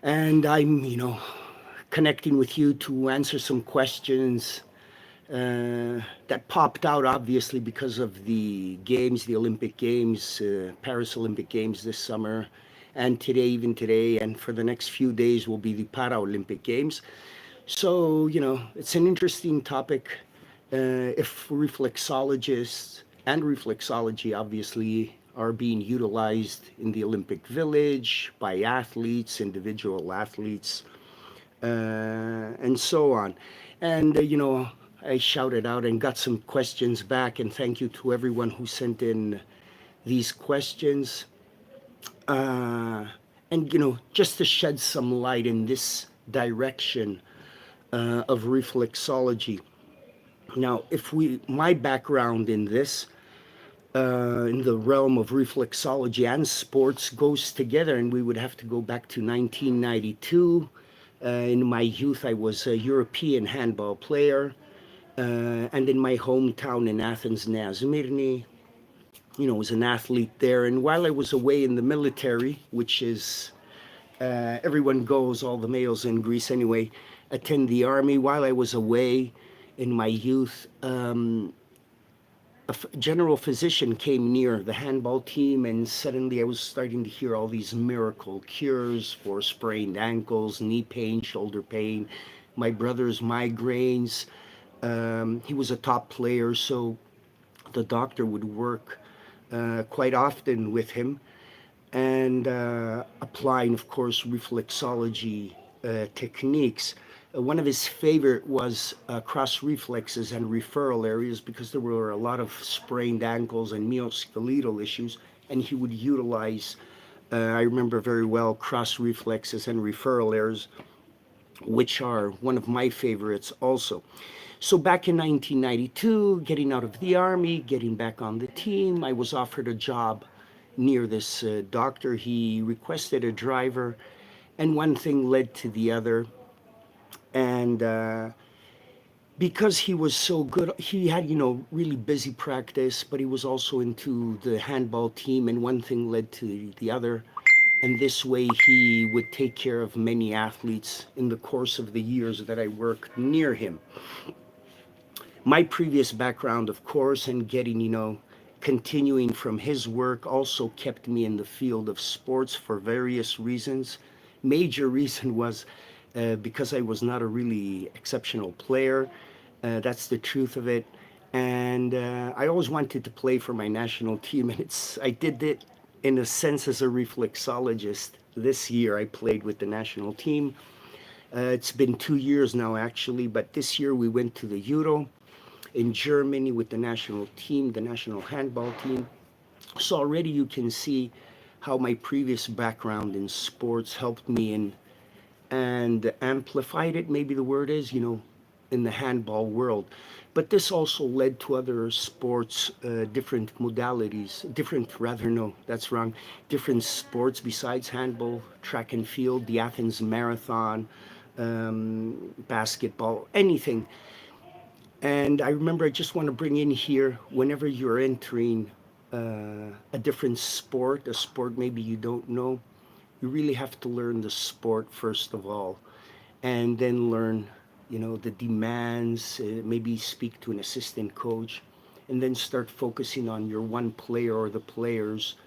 And I'm, connecting with you to answer some questions that popped out, obviously, because of the games, the Olympic Games, Paris Olympic Games this summer, and today, even today, and for the next few days will be the Paralympic Games. So, it's an interesting topic. If reflexologists and reflexology obviously are being utilized in the Olympic Village by athletes, individual athletes, and so on. And, I shouted out and got some questions back, and thank you to everyone who sent in these questions. Uh, and, just to shed some light in this direction of reflexology. Now, my background in this, in the realm of reflexology and sports goes together, and we would have to go back to 1992. In my youth, I was a European handball player, and in my hometown in Athens, Nazmirni, was an athlete there. And while I was away in the military, which is everyone goes, all the males in Greece anyway, attend the army. While I was away in my youth, general physician came near the handball team, and suddenly I was starting to hear all these miracle cures for sprained ankles, knee pain, shoulder pain, my brother's migraines. He was a top player, so the doctor would work quite often with him and applying, of course, reflexology techniques. One of his favorite was cross reflexes and referral areas because there were a lot of sprained ankles and musculoskeletal issues, and he would utilize, I remember very well, cross reflexes and referral areas, which are one of my favorites also. So back in 1992, getting out of the army, getting back on the team, I was offered a job near this doctor. He requested a driver, and one thing led to the other. And because he was so good, he had, really busy practice, but he was also into the handball team, and one thing led to the other. And this way, he would take care of many athletes in the course of the years that I worked near him. My previous background, of course, and getting, continuing from his work also kept me in the field of sports for various reasons. Major reason was because I was not a really exceptional player. That's the truth of it. And I always wanted to play for my national team, and I did it in a sense as a reflexologist. This year I played with the national team. It's been 2 years now, actually, but this year we went to the Euro in Germany with the national team, the national handball team. So already you can see how my previous background in sports helped me in and amplified it, maybe the word is, in the handball world. But this also led to other sports, different modalities, rather, no, that's wrong, different sports besides handball, track and field, the Athens Marathon, basketball, anything. And I remember I just want to bring in here whenever you're entering a different sport, a sport maybe you don't know, you really have to learn the sport first of all, and then learn, the demands, maybe speak to an assistant coach, and then start focusing on your one player or the players.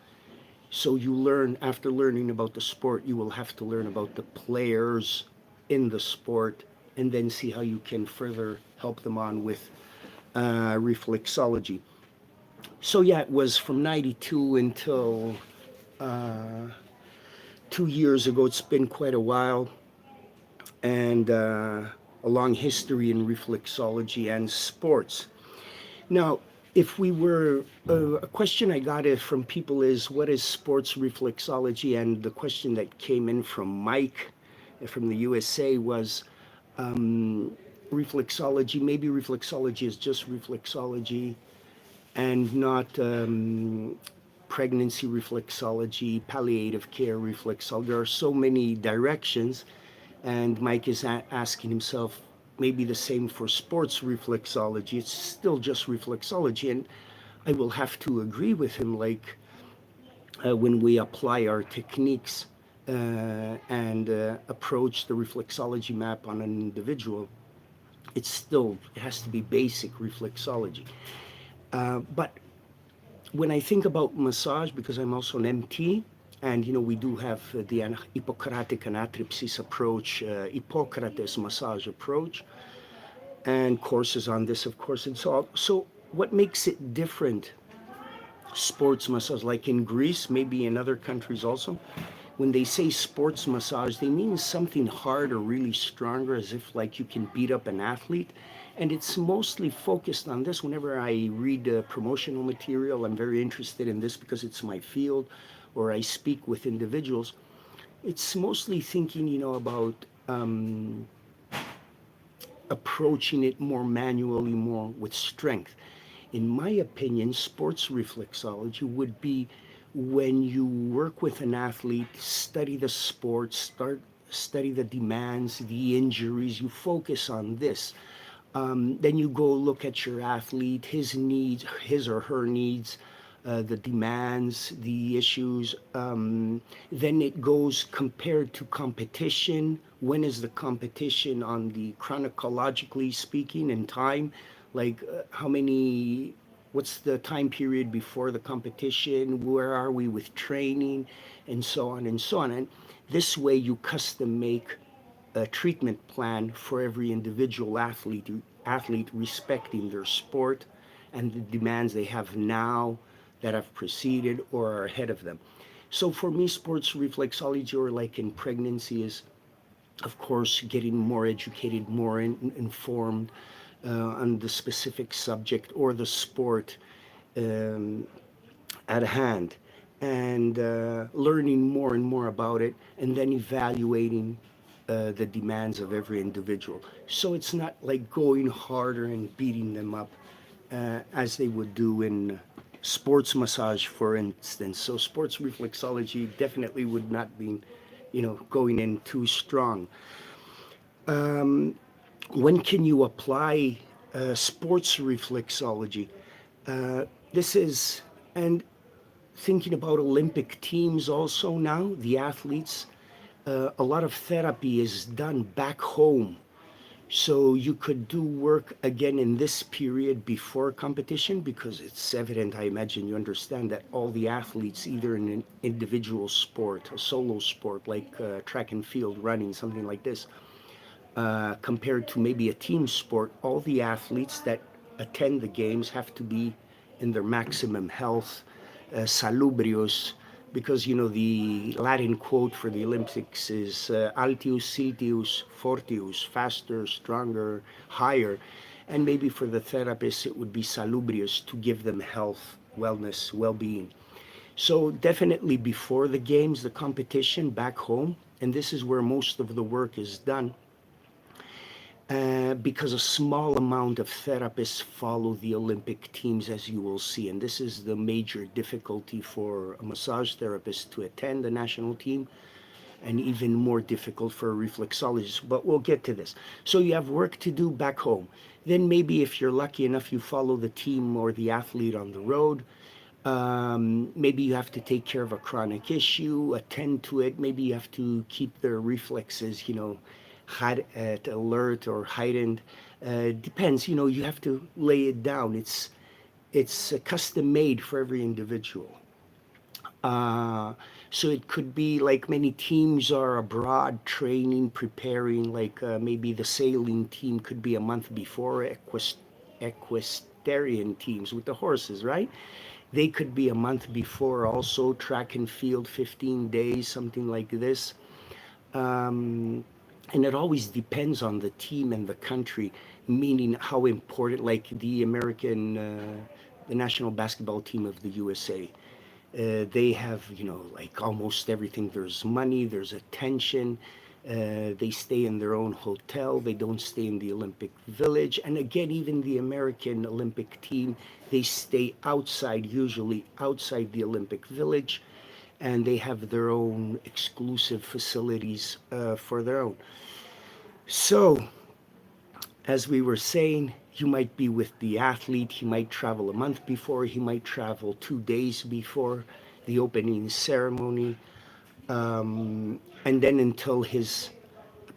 So you learn, after learning about the sport, you will have to learn about the players in the sport, and then see how you can further help them on with reflexology. So yeah, it was from 92 until 2 years ago. It's been quite a while, and a long history in reflexology and sports. Now, if we were, a question I got from people is, what is sports reflexology? And the question that came in from Mike from the USA was, reflexology, maybe reflexology is just reflexology and not pregnancy reflexology, palliative care reflexology. There are so many directions, and Mike is asking himself, maybe the same for sports reflexology. It's still just reflexology, and I will have to agree with him. Like when we apply our techniques and approach the reflexology map on an individual, it has to be basic reflexology. But when I think about massage, because I'm also an MT, and we do have the Hippocratic anatripsis approach, Hippocrates massage approach, and courses on this, of course. And so what makes it different? Sports massage, like in Greece, maybe in other countries also, when they say sports massage, they mean something hard or really stronger, as if like you can beat up an athlete. And it's mostly focused on this. Whenever I read promotional material, I'm very interested in this because it's my field, or I speak with individuals. It's mostly thinking, about approaching it more manually, more with strength. In my opinion, sports reflexology would be when you work with an athlete, study the sport, study the demands, the injuries, you focus on this. Then you go look at your athlete, his needs, his or her needs, the demands, the issues. Then it goes compared to competition. When is the competition on the chronologically speaking in time? Like how many, what's the time period before the competition? Where are we with training? And so on and so on. And this way you custom make a treatment plan for every individual athlete respecting their sport and the demands they have now, that have preceded or are ahead of them. So for me, sports reflexology, or like in pregnancy, is of course getting more educated, more informed on the specific subject or the sport um, at hand, and learning more and more about it, and then evaluating the demands of every individual. So it's not like going harder and beating them up as they would do in sports massage, for instance. So sports reflexology definitely would not be, going in too strong. When can you apply sports reflexology? This is, and thinking about Olympic teams also now, the athletes, a lot of therapy is done back home. So you could do work again in this period before competition, because it's evident, I imagine you understand, that all the athletes, either in an individual sport, a solo sport like track and field, running, something like this, compared to maybe a team sport, all the athletes that attend the games have to be in their maximum health, salubrious, because the Latin quote for the Olympics is altius, siltius, fortius, faster, stronger, higher, and maybe for the therapists it would be salubrious, to give them health, wellness, well-being. So definitely before the games, the competition back home, and this is where most of the work is done, because a small amount of therapists follow the Olympic teams, as you will see. And this is the major difficulty for a massage therapist to attend the national team, and even more difficult for a reflexologist. But we'll get to this. So you have work to do back home. Then maybe if you're lucky enough, you follow the team or the athlete on the road. Maybe you have to take care of a chronic issue, attend to it. Maybe you have to keep their reflexes, at alert or heightened. Depends. You have to lay it down. It's custom made for every individual. Uh, so it could be like many teams are abroad training, preparing. Like maybe the sailing team could be a month before. Equestrian teams with the horses, right? They could be a month before. Also, track and field, 15 days, something like this. Um, and it always depends on the team and the country, meaning how important, like the national basketball team of the USA. They have, like almost everything. There's money, there's attention. They stay in their own hotel. They don't stay in the Olympic Village. And again, even the American Olympic team, they stay outside, usually outside the Olympic Village, and they have their own exclusive facilities for their own. So, as we were saying, you might be with the athlete. He might travel a month before. He might travel 2 days before the opening ceremony. And then until his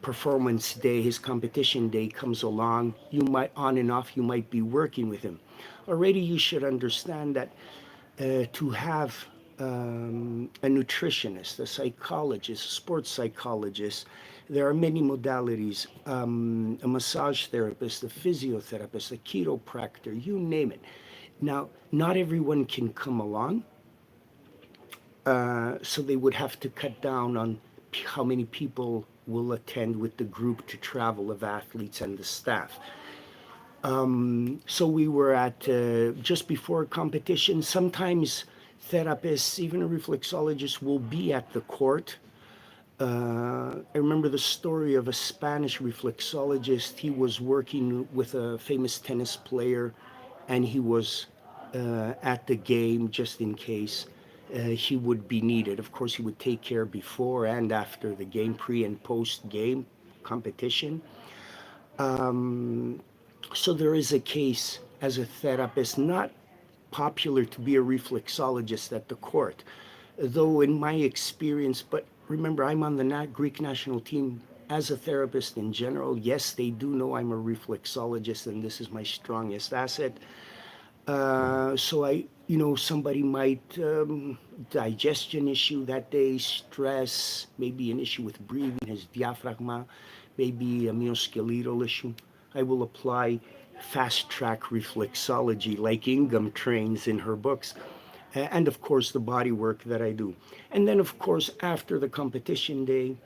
performance day, his competition day comes along, you might, on and off, you might be working with him. Already, you should understand that to have a nutritionist, a psychologist, a sports psychologist, there are many modalities, a massage therapist, a physiotherapist, a chiropractor, you name it. Now, not everyone can come along, so they would have to cut down on how many people will attend with the group to travel of athletes and the staff. So we were at just before competition. Sometimes therapists, even a reflexologist, will be at the court. I remember the story of a Spanish reflexologist. He was working with a famous tennis player, and he was at the game just in case he would be needed. Of course, he would take care before and after the game, pre and post game competition. So there is a case as a therapist, not popular to be a reflexologist at the court, though in my experience, but remember, I'm on the Greek national team as a therapist in general. Yes, they do know I'm a reflexologist and this is my strongest asset. So somebody might digestion issue that day, stress, maybe an issue with breathing, his diaphragma, maybe a musculoskeletal issue. I will apply fast track reflexology like Ingham trains in her books. And of course, the body work that I do. And then, of course, after the competition day,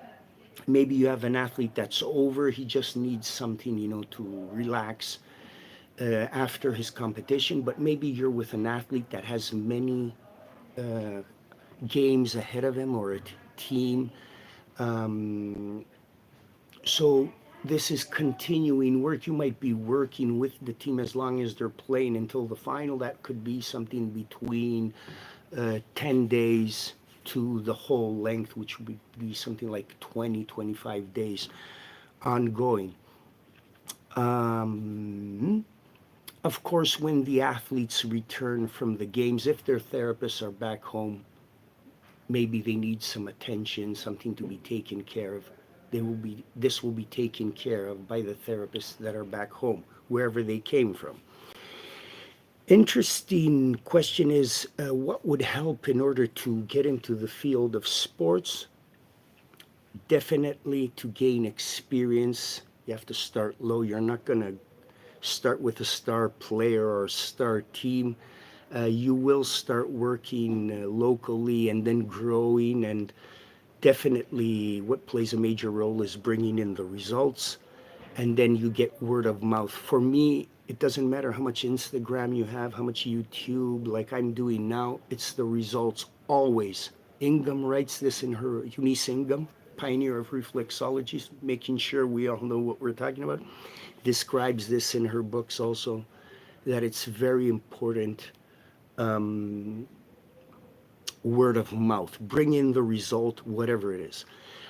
maybe you have an athlete that's over, he just needs something, to relax after his competition, but maybe you're with an athlete that has many games ahead of him or a team. So this is continuing work. You might be working with the team as long as they're playing until the final. That could be something between 10 days to the whole length, which would be something like 20, 25 days ongoing. Of course, when the athletes return from the games, if their therapists are back home, maybe they need some attention, something to be taken care of. This will be taken care of by the therapists that are back home, wherever they came from. Interesting question is what would help in order to get into the field of sports? Definitely to gain experience. You have to start low. You're not going to start with a star player or a star team. You will start working locally and then growing, and definitely what plays a major role is bringing in the results, and then you get word of mouth. For me, it doesn't matter how much Instagram you have, how much YouTube, like I'm doing now, it's the results always. Ingham writes this in her, Eunice Ingham, pioneer of reflexology, making sure we all know what we're talking about, describes this in her books also, that it's very important. Word of mouth, bring in the result, whatever it is.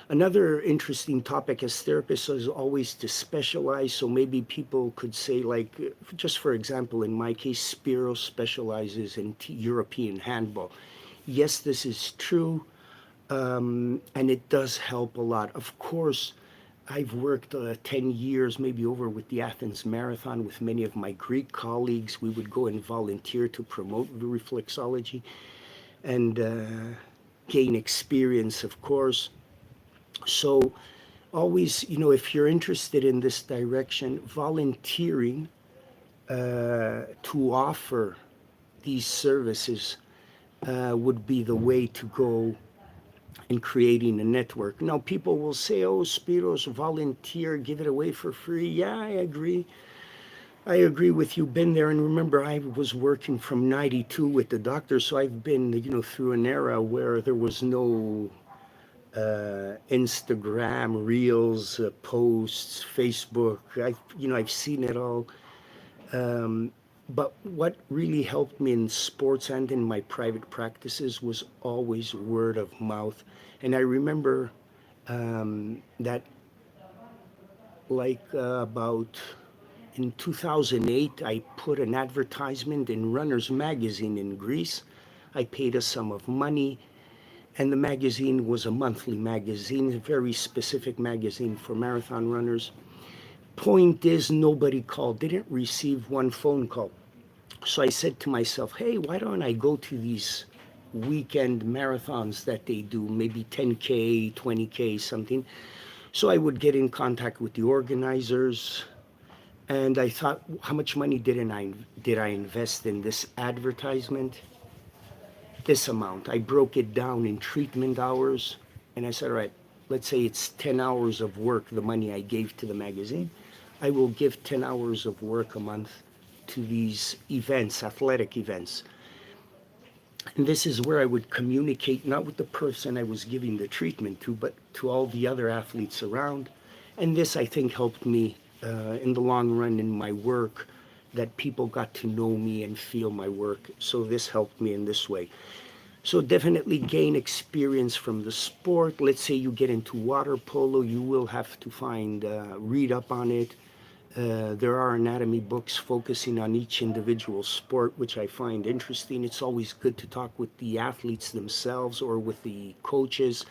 Another interesting topic as therapists is always to specialize. So maybe people could say, like, just for example, in my case, Spiro specializes in European handball. Yes, this is true, and it does help a lot. Of course, I've worked 10 years, maybe over, with the Athens Marathon with many of my Greek colleagues. We would go and volunteer to promote the reflexology and gain experience, of course. So, always, if you're interested in this direction, volunteering to offer these services would be the way to go in creating a network. Now, people will say, oh, Spiros, volunteer, give it away for free. Yeah, I agree. I agree with you. Been there, and remember, I was working from '92 with the doctor, so I've been, through an era where there was no Instagram, Reels, posts, Facebook. I've seen it all. But what really helped me in sports and in my private practices was always word of mouth. And I remember that, like, about in 2008, I put an advertisement in Runner's Magazine in Greece. I paid a sum of money, And the magazine was a monthly magazine, a very specific magazine for marathon runners. Point is, nobody called, didn't receive one phone call. So I said to myself, hey, why don't I go to these weekend marathons that they do, maybe 10K, 20K, something. So I would get in contact with the organizers, and I thought, how much money did I invest in this advertisement? This amount. I broke it down in treatment hours, and I said, all right, let's say it's 10 hours of work, the money I gave to the magazine. I will give 10 hours of work a month to these events, athletic events. And this is where I would communicate not with the person I was giving the treatment to, but to all the other athletes around. And this, I think, helped me in the long run in my work, that people got to know me and feel my work. So this helped me in this way. So definitely gain experience from the sport. Let's say you get into water polo, you will have to read up on it. There are anatomy books focusing on each individual sport, which I find interesting. It's always good to talk with the athletes themselves or with the coaches.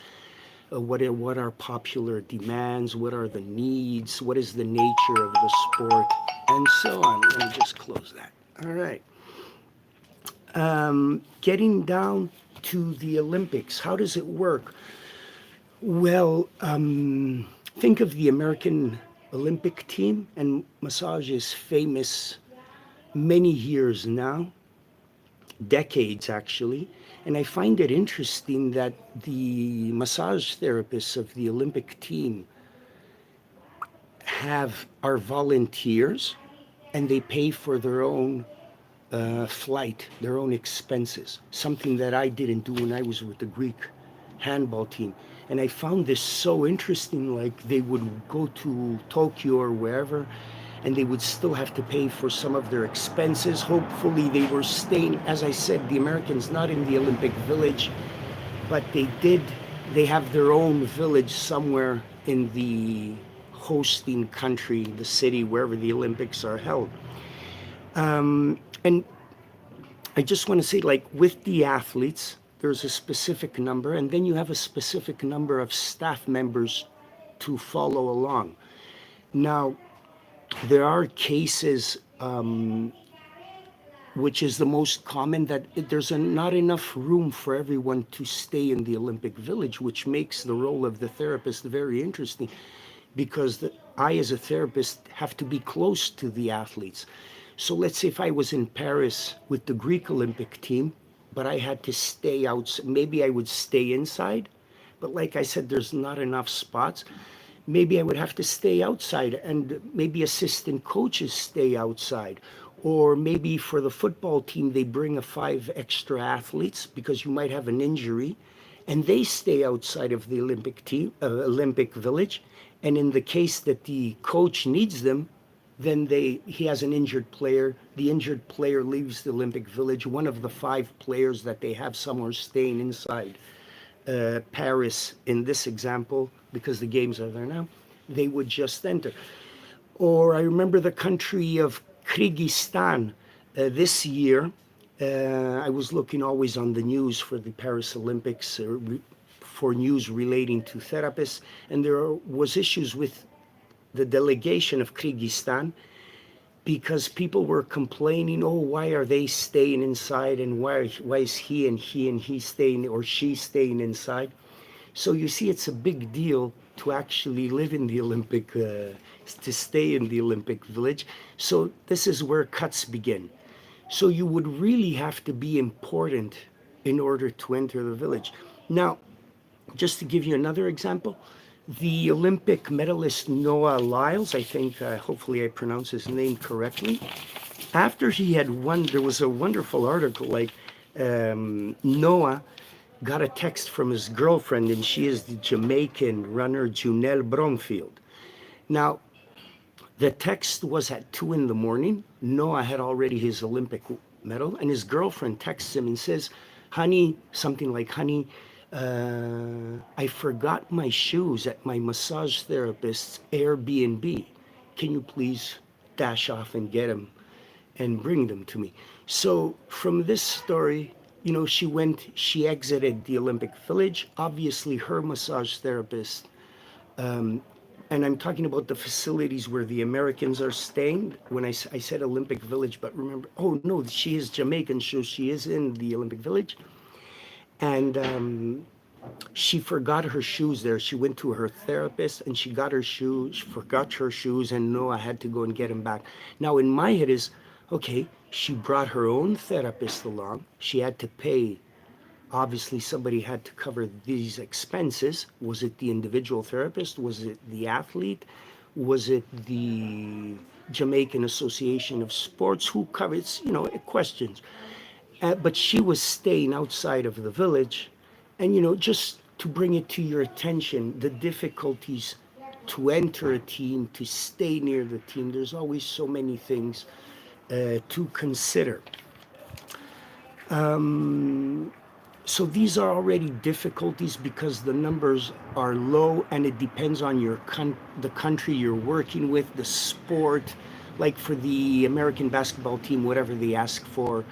What are popular demands? What are the needs? What is the nature of the sport? And so on. Let me just close that. All right. Getting down to the Olympics, how does it work? Well, think of the American Olympic team, and massage is famous many years now, decades actually. And I find it interesting that the massage therapists of the Olympic team are volunteers, and they pay for their own flight, their own expenses, something that I didn't do when I was with the Greek handball team. And I found this so interesting. Like, they would go to Tokyo or wherever, and they would still have to pay for some of their expenses. Hopefully they were staying, as I said, the Americans not in the Olympic Village, but they have their own village somewhere in the hosting country, the city, wherever the Olympics are held. And I just want to say, like, with the athletes, there's a specific number, and then you have a specific number of staff members to follow along. Now, there are cases, which is the most common, that there's not enough room for everyone to stay in the Olympic Village, which makes the role of the therapist very interesting, because I, as a therapist, have to be close to the athletes. So let's say if I was in Paris with the Greek Olympic team, but I had to stay outside, maybe I would stay inside, but like I said, there's not enough spots. Maybe I would have to stay outside, and maybe assistant coaches stay outside. Or maybe for the football team, they bring 5 extra athletes because you might have an injury, and they stay outside of the Olympic Village. And in the case that the coach needs them, then he has an injured player. The injured player leaves the Olympic Village. One of the 5 players that they have somewhere staying inside Paris, in this example, because the games are there now, they would just enter. Or I remember the country of Kyrgyzstan this year. I was looking always on the news for the Paris Olympics, for news relating to therapists, and there was issues with the delegation of Kyrgyzstan, because people were complaining, oh, why are they staying inside, and why is he and he staying, or she staying inside? So you see, it's a big deal to actually live in the Olympic, to stay in the Olympic Village. So this is where cuts begin. So you would really have to be important in order to enter the village. Now, just to give you another example, the Olympic medalist Noah Lyles, I think, hopefully I pronounce his name correctly, after he had won, there was a wonderful article, like, Noah got a text from his girlfriend, and she is the Jamaican runner Junelle Bromfield. Now, the text was at 2 in the morning. Noah had already his Olympic medal, and his girlfriend texts him and says, honey, something like, honey, I forgot my shoes at my massage therapist's Airbnb. Can you please dash off and get them and bring them to me? So from this story, she exited the Olympic Village. Obviously, her massage therapist, and I'm talking about the facilities where the Americans are staying. When I said Olympic Village, but remember, oh no, she is Jamaican, so she is in the Olympic Village. And she forgot her shoes there. She went to her therapist and she got her shoes, forgot her shoes, and no, I had to go and get them back. Now, in my head is, okay, she brought her own therapist along. She had to pay. Obviously, somebody had to cover these expenses. Was it the individual therapist? Was it the athlete? Was it the Jamaican Association of Sports? Who covers, questions? But she was staying outside of the village. And, just to bring it to your attention, the difficulties to enter a team, to stay near the team, there's always so many things to consider. So these are already difficulties because the numbers are low, and it depends on the country you're working with, the sport. Like for the American basketball team, whatever they ask for,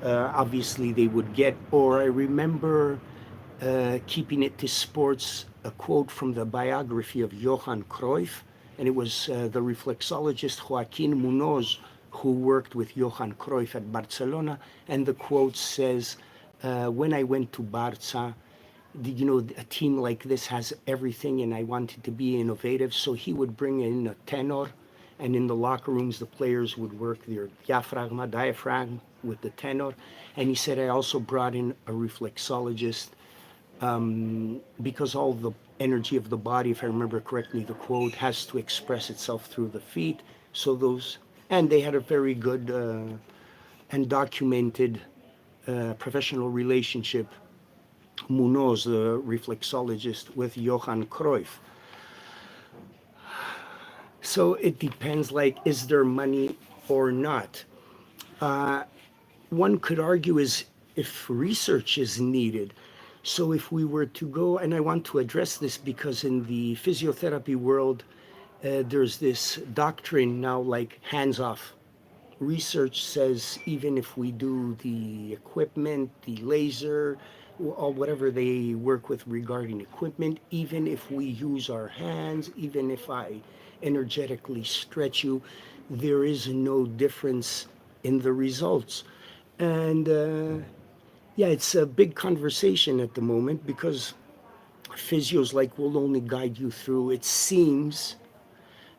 obviously they would get. Or I remember keeping it to sports, a quote from the biography of Johan Cruyff, and it was the reflexologist Joaquin Munoz who worked with Johan Cruyff at Barcelona, and the quote says, when I went to Barça, a team like this has everything, and I wanted to be innovative. So he would bring in a tenor, and in the locker rooms, the players would work their diaphragm with the tenor. And he said, I also brought in a reflexologist because all the energy of the body, if I remember correctly, the quote, has to express itself through the feet. So and they had a very good and documented professional relationship, Munoz, the reflexologist, with Johan Cruyff. So it depends, like, is there money or not? One could argue is if research is needed. So if we were to go, and I want to address this because in the physiotherapy world, there's this doctrine now, like hands off. Research says even if we do the equipment, the laser, or whatever they work with regarding equipment, even if we use our hands, even if I energetically stretch you, there is no difference in the results. And yeah, it's a big conversation at the moment because physios like will only guide you through, it seems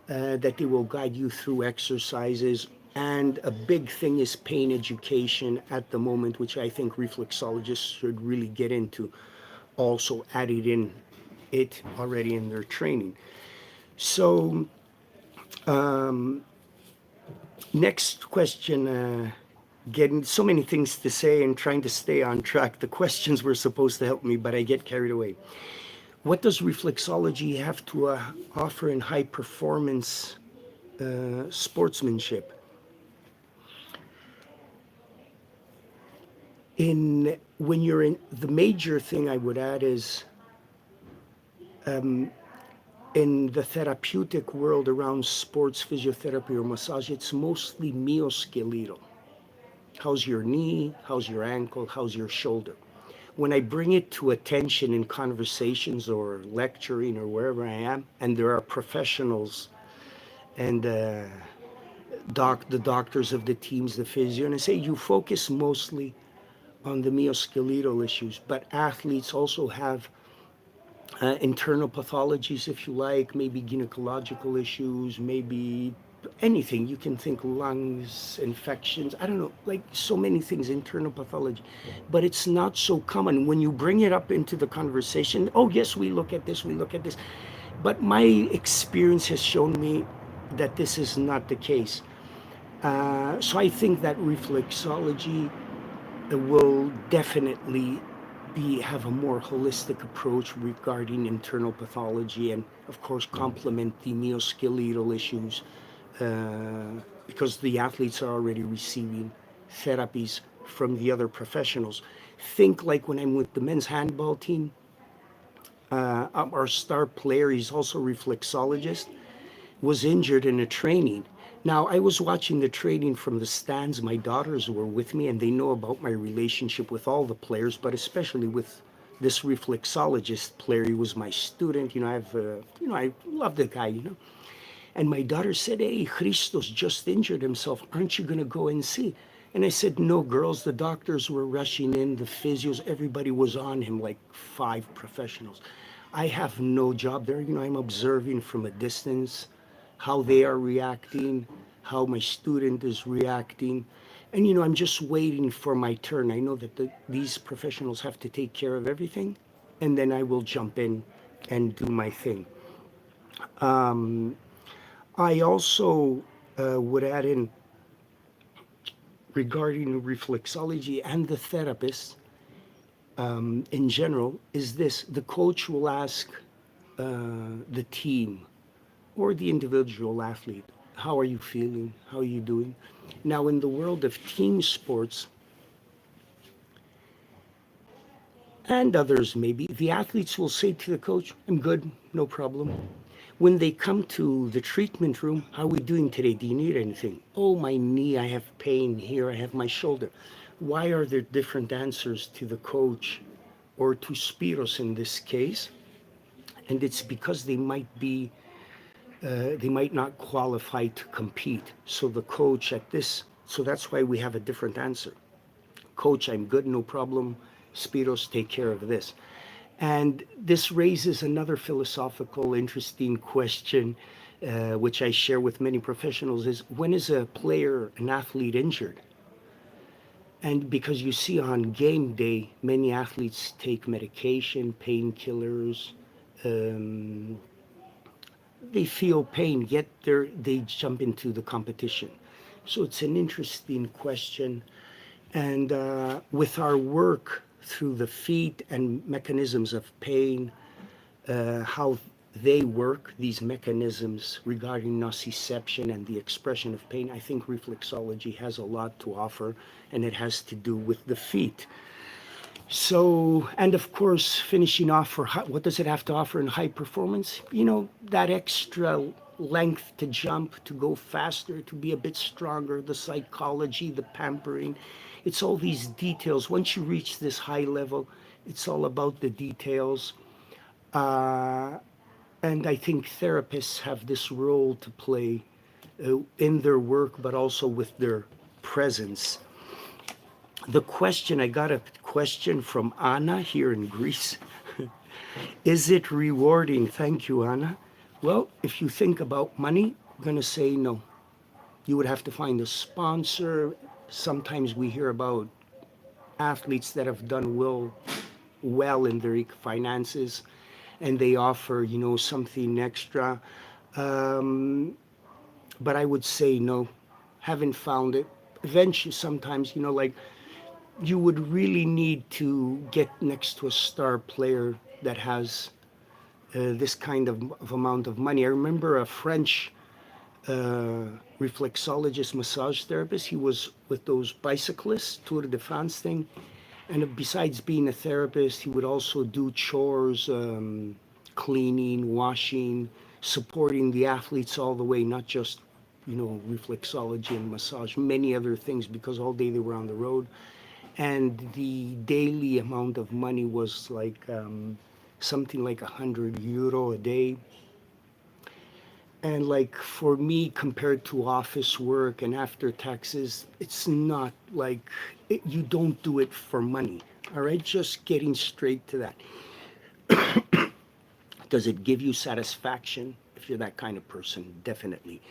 that they will guide you through exercises. And a big thing is pain education at the moment, which I think reflexologists should really get into, also added in it already in their training. So next question, getting so many things to say and trying to stay on track. The questions were supposed to help me, but I get carried away. What does reflexology have to offer in high performance sportsmanship? When you're in, the major thing I would add is in the therapeutic world around sports physiotherapy or massage, it's mostly musculoskeletal. How's your knee? How's your ankle? How's your shoulder? When I bring it to attention in conversations or lecturing or wherever I am, and there are professionals and the doctors of the teams, the physio, and I say you focus mostly on the musculoskeletal issues, but athletes also have internal pathologies, if you like, maybe gynecological issues, maybe anything you can think, lungs, infections, I don't know, like so many things, internal pathology. But it's not so common when you bring it up into the conversation. Oh yes, we look at this, we look at this. But my experience has shown me that this is not the case. So I think that reflexology will definitely have a more holistic approach regarding internal pathology, and of course complement the musculoskeletal issues because the athletes are already receiving therapies from the other professionals. Think like when I'm with the men's handball team, our star player, he's also a reflexologist, was injured in a training. Now, I was watching the training from the stands. My daughters were with me, and they know about my relationship with all the players, but especially with this reflexologist player. He was my student. I love the guy. And my daughter said, "Hey, Christos just injured himself. Aren't you going to go and see?" And I said, "No, girls, the doctors were rushing in, the physios, everybody was on him, like 5 professionals. I have no job there. I'm observing from a distance how they are reacting, how my student is reacting. And, I'm just waiting for my turn. I know that these professionals have to take care of everything, and then I will jump in and do my thing." I also would add in regarding reflexology and the therapist in general is this: the coach will ask the team or the individual athlete, "How are you feeling? How are you doing?" Now, in the world of team sports and others, maybe, the athletes will say to the coach, "I'm good, no problem." When they come to the treatment room, "How are we doing today? Do you need anything?" "Oh, my knee, I have pain here, I have my shoulder." Why are there different answers to the coach or to Spiros in this case? And it's because they might not qualify to compete. So the coach so that's why we have a different answer. "Coach, I'm good, no problem. Spiros, take care of this." And this raises another philosophical, interesting question, which I share with many professionals: is when is a player, an athlete, injured? And because you see on game day, many athletes take medication, painkillers, um, they feel pain, yet they jump into the competition. So it's an interesting question. And with our work through the feet and mechanisms of pain, how they work, these mechanisms regarding nociception and the expression of pain, I think reflexology has a lot to offer, and it has to do with the feet. So, and of course, finishing off for what does it have to offer in high performance? That extra length to jump, to go faster, to be a bit stronger, the psychology, the pampering. It's all these details. Once you reach this high level, it's all about the details. Uh, and I think therapists have this role to play in their work, but also with their presence. I got a question from Anna here in Greece. Is it rewarding? Thank you, Anna. Well, if you think about money, I'm going to say no. You would have to find a sponsor. Sometimes we hear about athletes that have done well in their finances, and they offer, something extra. Um, but I would say no. Haven't found it. Eventually, sometimes, like you would really need to get next to a star player that has this kind of amount of money. I remember a French reflexologist, massage therapist. He was with those bicyclists, Tour de France thing. And besides being a therapist, he would also do chores, cleaning, washing, supporting the athletes all the way, not just, reflexology and massage, many other things, because all day they were on the road. And the daily amount of money was like something like €100 a day. And like for me, compared to office work and after taxes, it's not like you don't do it for money. All right, just getting straight to that. Does it give you satisfaction? If you're that kind of person, definitely.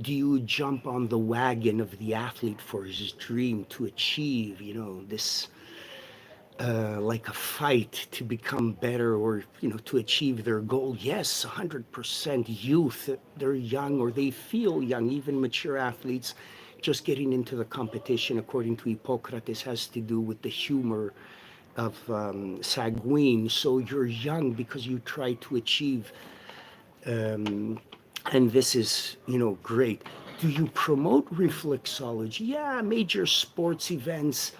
Do you jump on the wagon of the athlete for his dream to achieve, this like a fight to become better, or to achieve their goal? Yes, 100%. Youth, they're young, or they feel young. Even mature athletes, just getting into the competition, according to Hippocrates, has to do with the humor of sanguine. So you're young because you try to achieve, and this is great. Do you promote reflexology? Yeah, major sports events.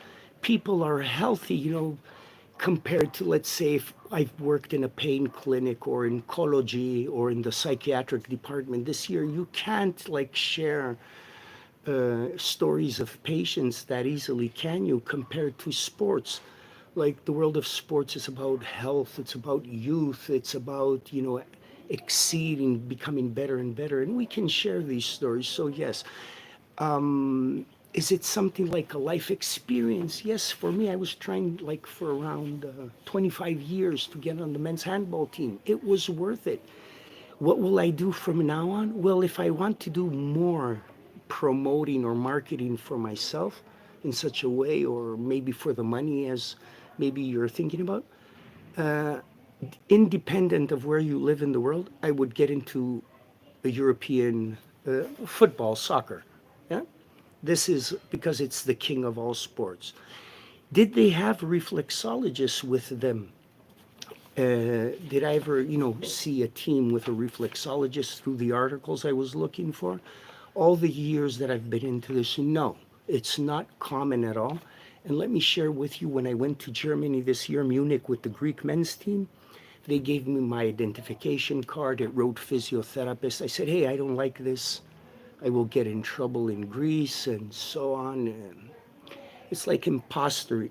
People are healthy, compared to, let's say, if I've worked in a pain clinic or in oncology or in the psychiatric department this year, you can't like share stories of patients that easily, can you, compared to sports? Like the world of sports is about health, it's about youth, it's about, exceeding, becoming better and better, and we can share these stories. So yes, is it something like a life experience? Yes, for me, I was trying like for around 25 years to get on the men's handball team. It was worth it. What will I do from now on? Well, if I want to do more promoting or marketing for myself in such a way, or maybe for the money, as maybe you're thinking about, independent of where you live in the world, I would get into the European football, soccer. Yeah, this is because it's the king of all sports. Did they have reflexologists with them? Did I ever, see a team with a reflexologist through the articles I was looking for? All the years that I've been into this, no, it's not common at all. And let me share with you, when I went to Germany this year, Munich, with the Greek men's team, they gave me my identification card. It wrote physiotherapist. I said, hey, I don't like this. I will get in trouble in Greece and so on. And it's like imposter,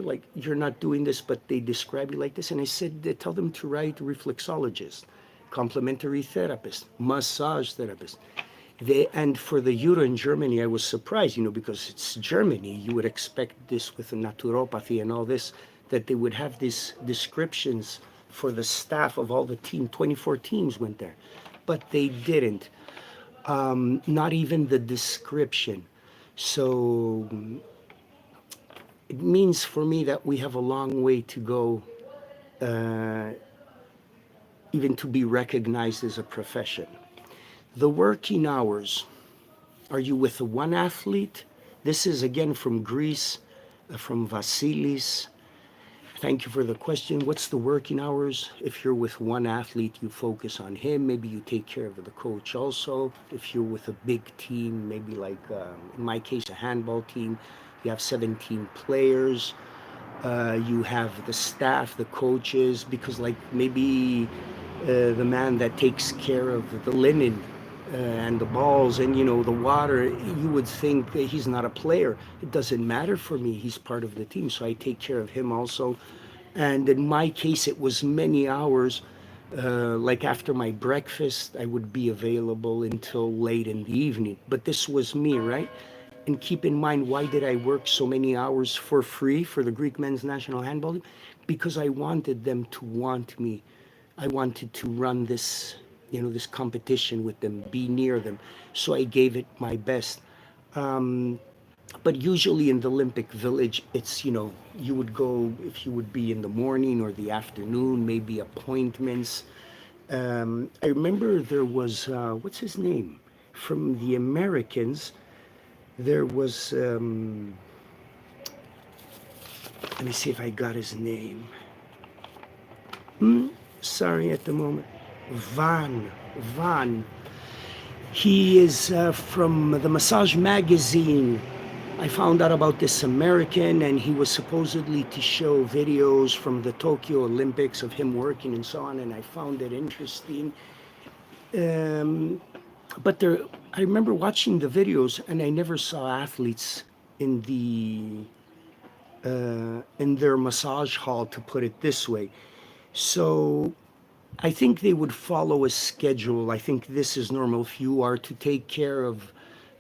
like you're not doing this, but they describe you like this. And I said, they tell them to write reflexologist, complementary therapist, massage therapist. And for the Euro in Germany, I was surprised, because it's Germany. You would expect this with the naturopathy and all this, that they would have these descriptions for the staff of all the team. 24 teams went there, but they didn't. Not even the description. So it means for me that we have a long way to go, even to be recognized as a profession. The working hours, are you with one athlete? This is again from Greece, from Vasilis. Thank you for the question. What's the working hours? If you're with one athlete, you focus on him. Maybe you take care of the coach also. If you're with a big team, maybe like in my case, a handball team, you have 17 players. You have the staff, the coaches, because like maybe the man that takes care of the linen and the balls and the water, you would think that he's not a player. It doesn't matter for me. He's part of the team, so I take care of him also. And in my case, it was many hours. Like after my breakfast, I would be available until late in the evening. But this was me, right? And keep in mind, why did I work so many hours for free for the Greek men's national handball team? Because I wanted them to want me. I wanted to run this, this competition with them, be near them. So I gave it my best. But usually in the Olympic Village, it's, you would go, if you would be in the morning or the afternoon, maybe appointments. I remember there was, what's his name? From the Americans, there was, let me see if I got his name. Sorry at the moment. Van. He is from the Massage Magazine. I found out about this American, and he was supposedly to show videos from the Tokyo Olympics of him working and so on, and I found it interesting. But I remember watching the videos, and I never saw athletes in in their massage hall, to put it this way. So I think they would follow a schedule. I think this is normal. If you are to take care of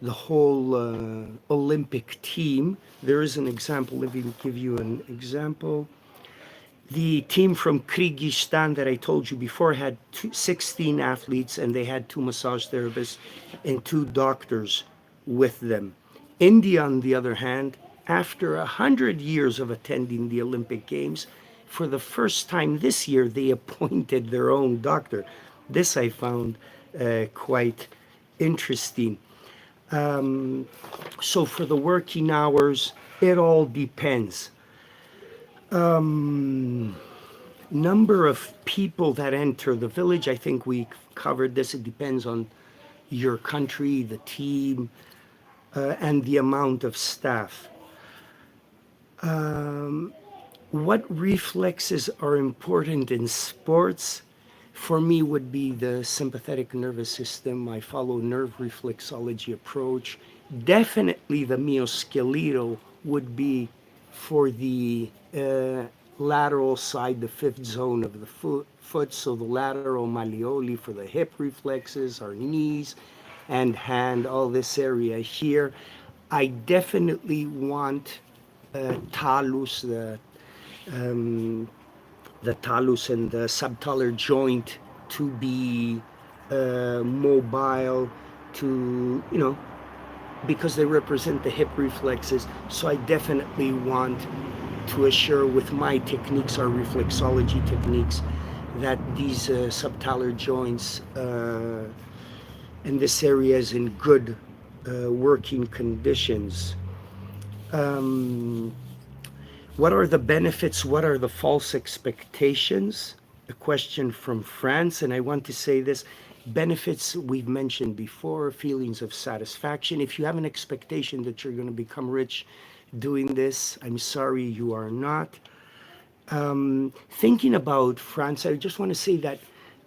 the whole Olympic team, there is an example. Let me give you an example. The team from Kyrgyzstan that I told you before had 16 athletes, and they had 2 massage therapists and 2 doctors with them. India, on the other hand, after 100 years of attending the Olympic Games, for the first time this year, they appointed their own doctor. This I found quite interesting. So for the working hours, it all depends. Number of people that enter the village, I think we covered this. It depends on your country, the team, and the amount of staff. What reflexes are important in sports? For me would be the sympathetic nervous system. I follow nerve reflexology approach. Definitely the myoskeletal would be for the lateral side, the fifth zone of the foot. So the lateral malleoli for the hip reflexes, our knees and hand, all this area here. I definitely want talus, the talus and the subtalar joint to be mobile, to, because they represent the hip reflexes. So I definitely want to assure with my techniques, our reflexology techniques, that these subtalar joints and this area is in good working conditions. Um, what are the benefits? What are the false expectations? A question from France, and I want to say this. Benefits we've mentioned before, feelings of satisfaction. If you have an expectation that you're going to become rich doing this, I'm sorry, you are not. Thinking about France, I just want to say that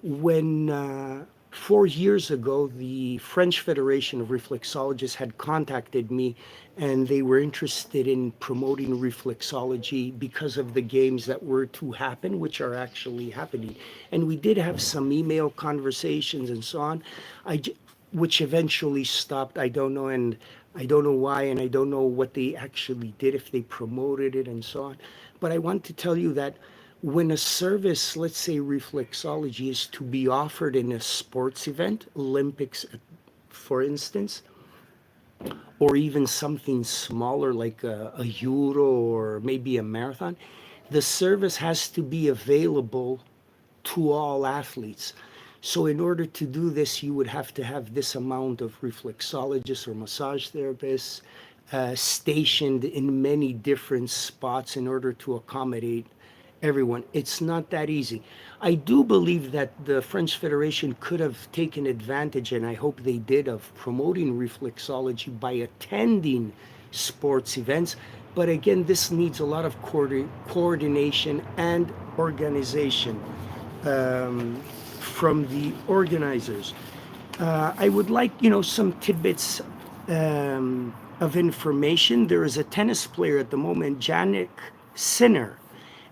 when 4 years ago, the French Federation of Reflexologists had contacted me and they were interested in promoting reflexology because of the games that were to happen, which are actually happening. And we did have some email conversations and so on, which eventually stopped. I don't know, and I don't know why, and I don't know what they actually did, if they promoted it and so on. But I want to tell you that when a service, let's say reflexology, is to be offered in a sports event, Olympics, for instance, or even something smaller like a Euro or maybe a marathon, the service has to be available to all athletes. So in order to do this, you would have to have this amount of reflexologists or massage therapists stationed in many different spots in order to accommodate everyone. It's not that easy. I do believe that the French Federation could have taken advantage, and I hope they did, of promoting reflexology by attending sports events. But again, this needs a lot of coordination and organization from the organizers. I would like, some tidbits of information. There is a tennis player at the moment, Jannik Sinner,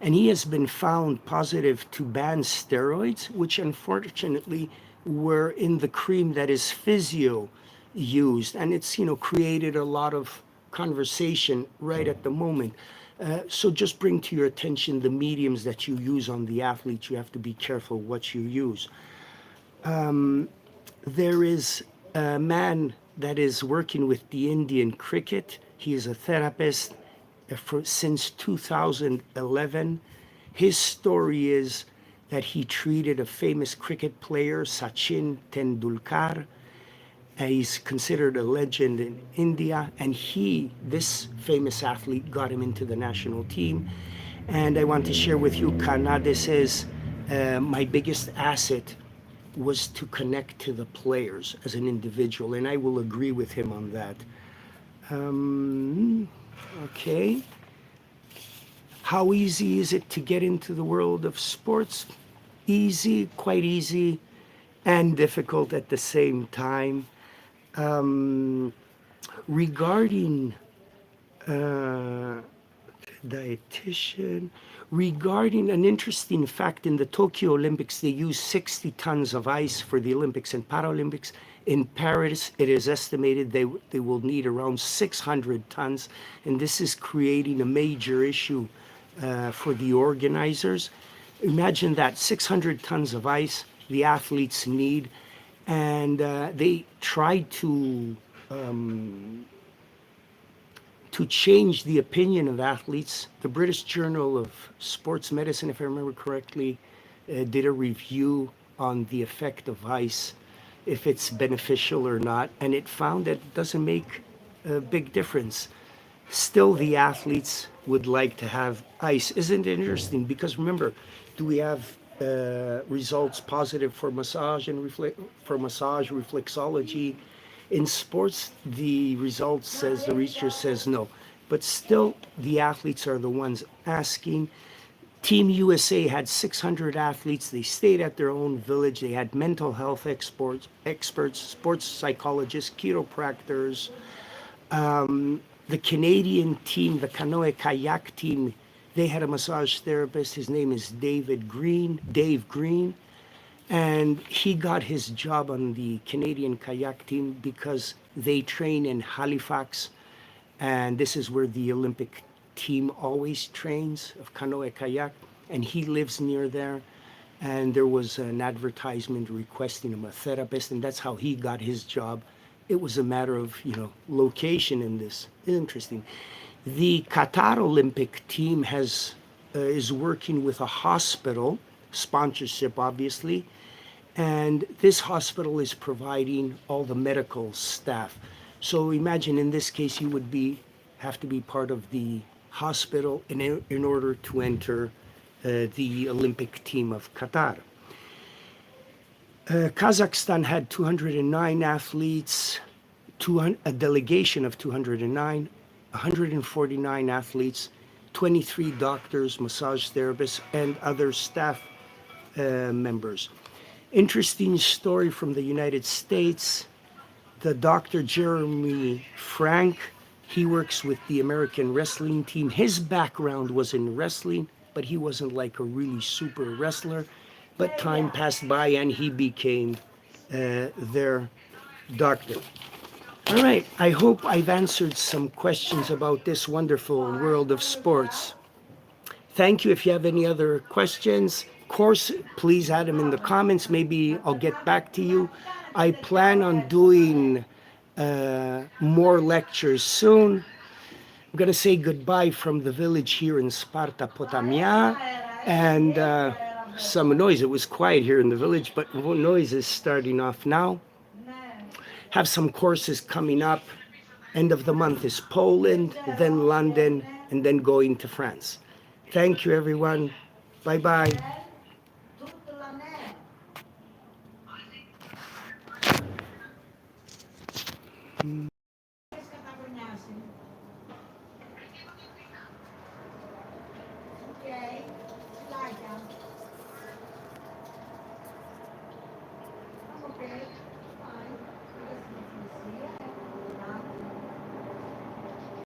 and he has been found positive to ban steroids, which unfortunately were in the cream that is physio used, and it's created a lot of conversation right at the moment. So just bring to your attention the mediums that you use on the athletes. You have to be careful what you use. There is a man that is working with the Indian cricket. He is a therapist since 2011. His story is that he treated a famous cricket player, Sachin Tendulkar. He's considered a legend in India, and this famous athlete, got him into the national team. And I want to share with you, Kanade says, my biggest asset was to connect to the players as an individual, and I will agree with him on that. Okay. How easy is it to get into the world of sports? Easy, quite easy, and difficult at the same time. Regarding dietitian, regarding an interesting fact, in the Tokyo Olympics, they use 60 tons of ice for the Olympics and Paralympics. In Paris, it is estimated they will need around 600 tons, and this is creating a major issue for the organizers. Imagine that, 600 tons of ice the athletes need, and they tried to change the opinion of athletes. The British Journal of Sports Medicine, if I remember correctly, did a review on the effect of ice, if it's beneficial or not, and it found that it doesn't make a big difference. Still, the athletes would like to have ice. Isn't it interesting? Because remember, do we have results positive for massage and reflexology? In sports, the results says, the research says no. but still the athletes are the ones asking. Team USA had 600 athletes. They stayed at their own village. They had mental health experts, sports psychologists, chiropractors. The Canadian team, the canoe kayak team, they had a massage therapist. His name is Dave Green. And he got his job on the Canadian kayak team because they train in Halifax. And this is where the Olympic team always trains of canoe kayak. And he lives near there. And there was an advertisement requesting him a therapist, and that's how he got his job. It was a matter of, location in this. Interesting. The Qatar Olympic team is working with a hospital, sponsorship obviously, and this hospital is providing all the medical staff. So imagine in this case you would have to be part of the hospital in order to enter the Olympic team of Qatar. Kazakhstan had 209 athletes, a delegation of 209, 149 athletes, 23 doctors, massage therapists, and other staff members. Interesting story from the United States. The Dr. Jeremy Frank, he works with the American wrestling team. His background was in wrestling, but he wasn't like a really super wrestler. But time passed by and he became their doctor. All right, I hope I've answered some questions about this wonderful world of sports. Thank you. If you have any other questions, of course, please add them in the comments. Maybe I'll get back to you. I plan on doing more lectures soon. I'm going to say goodbye from the village here in Sparta, Potamia, and some noise. It was quiet here in the village, but noise is starting off now. Have some courses coming up. End of the month is Poland, then London, and then going to France. Thank you, everyone. Bye-bye.